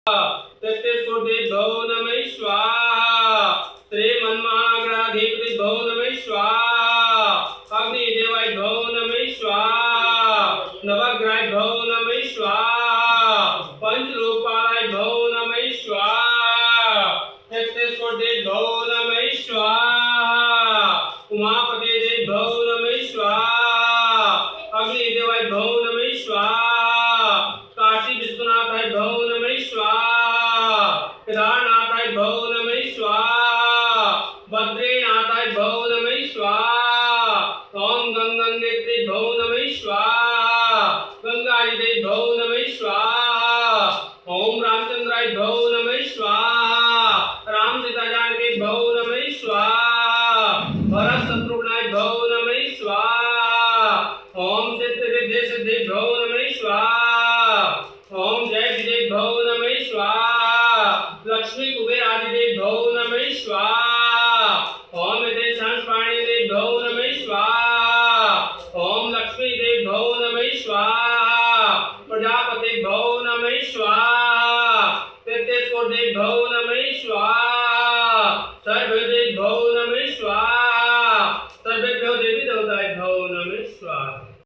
तत्स्फूर्ति भव नमः स्वाहा श्रीमन्महागणाधिपति भव नमः स्वाहा अग्निदेवाय भव नमः स्वाहा नवग्रहाय भव नमः स्वाहा पंचरूपाय भव नमः स्वाहा तत्स्फूर्ति भव नमः स्वाहा उमापते भव नमः स्वाहा अग्निदेवाय भव नमः स्वाहा काशी विश्वनाथाय भव नमः स्वाहा केदारनाथाय भव नमः स्वाहा बद्रीनाथाय भव नमः स्वाहा ओम गंगेत्री भव नमः स्वाहा गंगाजिते भव नमः स्वाहा ओम रामचंद्राय भव नमः स्वाहा राम सीता जानकी भव नमः स्वाहा भरत शत्रुघ्नाय भव नमः स्वाहा ओम सिद्धि सिद्धि भव नमः स्वाहा ओम जय विजय भव नमः स्वाहा लक्ष्मी कुबेर आदिदेव भव नमः स्वाहा